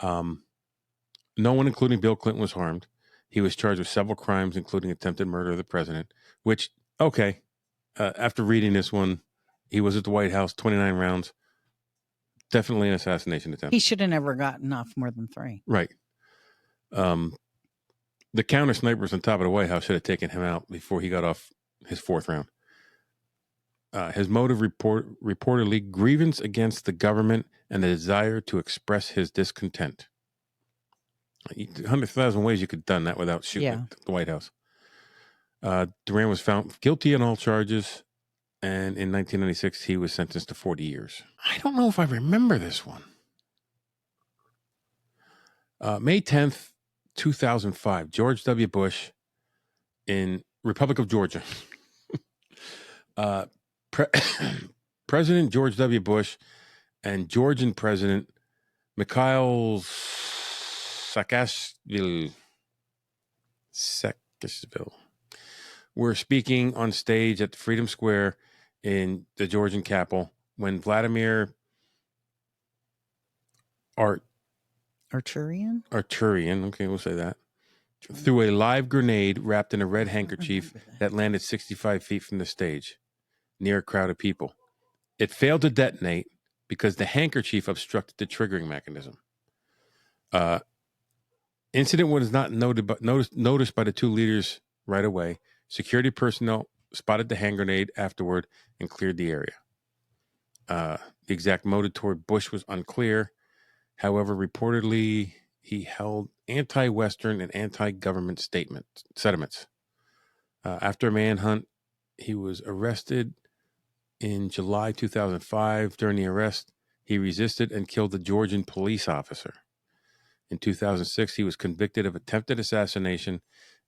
No one, including Bill Clinton, was harmed. He was charged with several crimes, including attempted murder of the president, which, okay, after reading this one, he was at the White House, 29 rounds. Definitely an assassination attempt. He should have never gotten off more than 3. Right. The counter snipers on top of the White House should have taken him out before he got off his 4th round. His motive reportedly grievance against the government and the desire to express his discontent. 100,000 ways you could have done that without shooting at the White House. Duran was found guilty on all charges, and in 1996, he was sentenced to 40 years. I don't know if I remember this one. May 10th, 2005, George W. Bush in Republic of Georgia. President George W. Bush and Georgian President Mikhail Saakashvili were speaking on stage at the Freedom Square in the Georgian capital when Vladimir Arturian, okay, we'll say that, threw a live grenade wrapped in a red handkerchief that landed 65 feet from the stage near a crowd of people. It failed to detonate because the handkerchief obstructed the triggering mechanism. Incident was not noticed by the two leaders right away. Security personnel spotted the hand grenade afterward and cleared the area. The exact motive toward Bush was unclear. However, reportedly, he held anti-Western and anti-government sentiments. After a manhunt, he was arrested in July 2005. During the arrest, he resisted and killed a Georgian police officer. In 2006, he was convicted of attempted assassination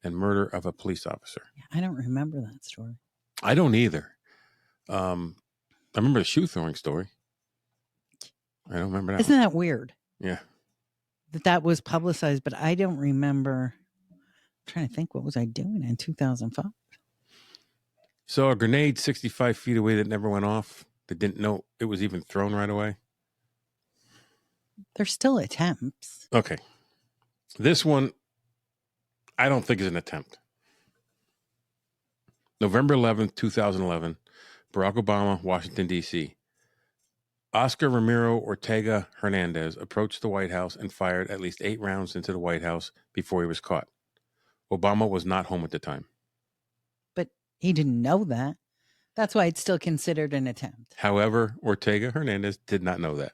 and murder of a police officer. I don't remember that story. I don't either. I remember the shoe throwing story. I don't remember that. Isn't that weird? Yeah. That was publicized, but I don't remember. I'm trying to think, what was I doing in 2005? So a grenade 65 feet away that never went off, that didn't know it was even thrown right away. They're still attempts. Okay. This one, I don't think is an attempt. November 11th, 2011, Barack Obama, Washington, D.C. Oscar Ramiro Ortega Hernandez approached the White House and fired at least 8 rounds into the White House before he was caught. Obama was not home at the time. But he didn't know that. That's why it's still considered an attempt. However, Ortega Hernandez did not know that.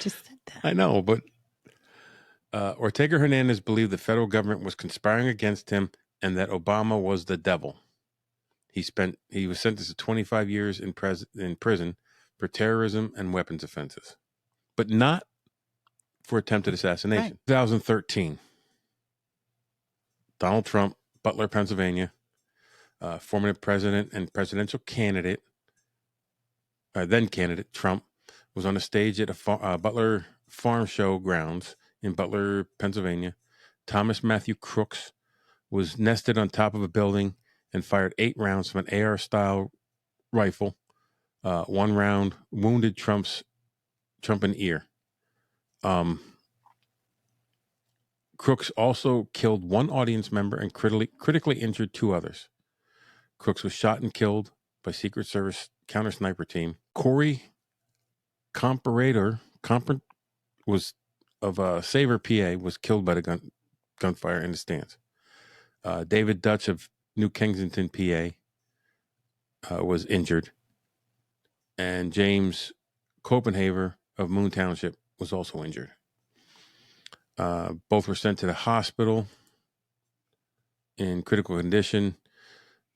Just said that. I know, but Ortega Hernandez believed the federal government was conspiring against him and that Obama was the devil. He was sentenced to 25 years in prison for terrorism and weapons offenses, but not for attempted assassination. Right. 2013, Donald Trump, Butler, Pennsylvania, former president and presidential candidate, then candidate Trump, was on a stage at a Butler Farm Show grounds in Butler, Pennsylvania. Thomas Matthew Crooks was nested on top of a building and fired 8 rounds from an AR-style rifle. 1 round wounded Trump in ear. Crooks also killed 1 audience member and critically injured 2 others. Crooks was shot and killed by Secret Service counter sniper team. Corey Comparator was of Savor, PA, was killed by the gunfire in the stands. David Dutch of New Kensington, PA, was injured, and James Copenhaver of Moon Township was also injured. Both were sent to the hospital in critical condition,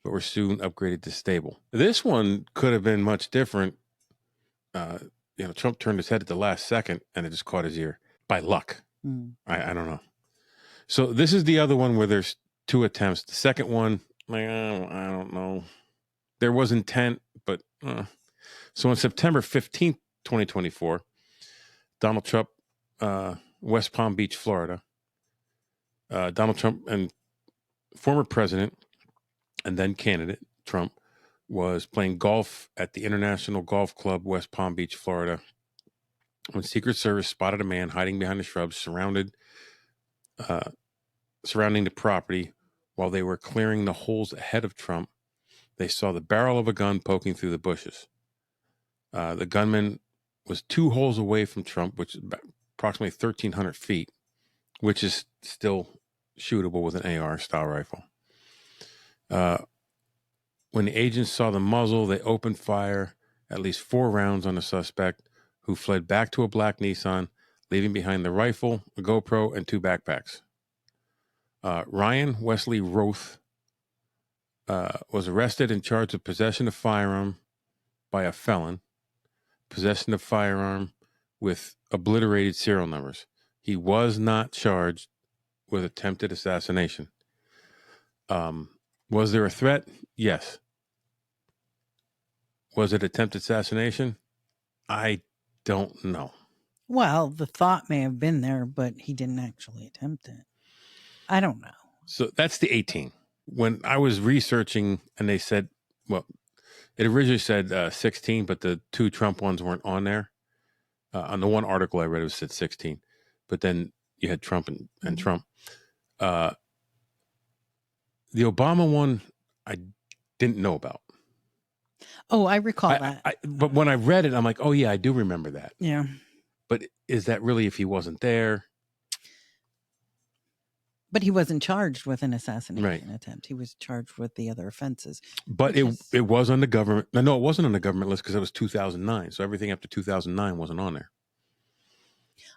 but were soon upgraded to stable. This one could have been much different. Trump turned his head at the last second, and it just caught his ear by luck. I don't know. So this is the other one where there's 2 attempts. The second one, I don't know. There was intent, but so on September 15th, 2024, Donald Trump, West Palm Beach, Florida. Donald Trump and former president and then candidate Trump was playing golf at the International Golf Club, West Palm Beach, Florida, when Secret Service spotted a man hiding behind the shrubs surrounding the property. While they were clearing the holes ahead of Trump, they saw the barrel of a gun poking through the bushes. The gunman was 2 holes away from Trump, which is approximately 1,300 feet, which is still shootable with an AR-style rifle. When the agents saw the muzzle, they opened fire at least 4 rounds on the suspect, who fled back to a black Nissan, leaving behind the rifle, a GoPro, and 2 backpacks. Ryan Wesley Roth was arrested and charged with possession of firearm by a felon, possession of firearm with obliterated serial numbers. He was not charged with attempted assassination. Was there a threat? Yes. Was it attempted assassination? I don't know. Well, the thought may have been there, but he didn't actually attempt it. I don't know. So that's the 18. When I was researching and they said, well, it originally said 16, but the 2 Trump ones weren't on there. On the one article I read, it said 16. But then you had Trump and Trump. The Obama one, I didn't know about. Oh, I recall that. But when I read it, I'm like, oh, yeah, I do remember that. Yeah. But is that really if he wasn't there? But he wasn't charged with an assassination Right. attempt. He was charged with the other offenses. But it was on the government. No, it wasn't on the government list because it was 2009. So everything after 2009 wasn't on there.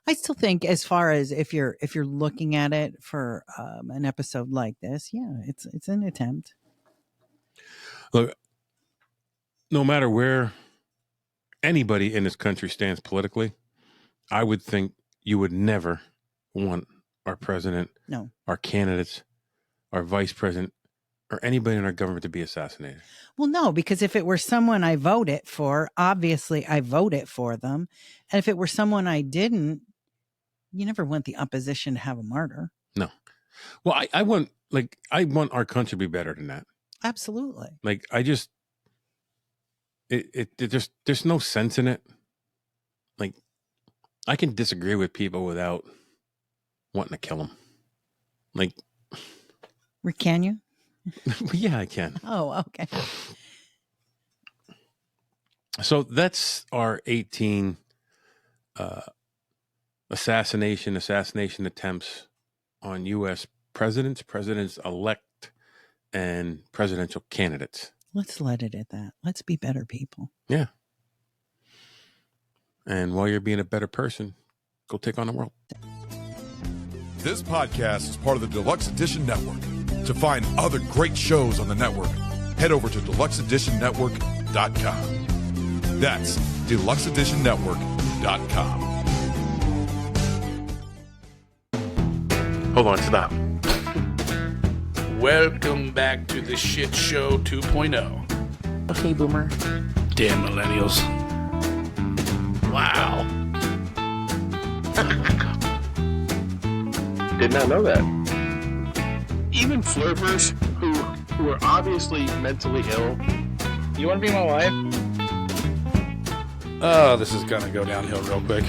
I still think, as far as if you're looking at it for an episode like this, yeah, it's an attempt. Look, no matter where anybody in this country stands politically, I would think you would never want our president, No, our candidates, our vice president, or anybody in our government to be assassinated. well, no, because if it were someone I voted for, obviously I voted for them, and if it were someone I didn't, you never want the opposition to have a martyr. No. Well, I want our country to be better than that. Absolutely. Like, I just, it just, there's no sense in it. Like, I can disagree with people without wanting to kill them. Like, Can you? yeah, I can. Oh, okay. So that's our 18 assassination attempts on U.S. presidents-elect, and presidential candidates. Let's let it at that. Let's be better people. Yeah. And while you're being a better person, go take on the world. This podcast is part of the Deluxe Edition Network. To find other great shows on the network, head over to deluxeeditionnetwork.com. That's deluxeeditionnetwork.com. Hold on, stop. Welcome back to the Shit Show 2.0. Okay, Boomer. Damn millennials. Wow. Did not know that. Even flirters who are obviously mentally ill. You want to be my wife? Oh, this is gonna go downhill real quick.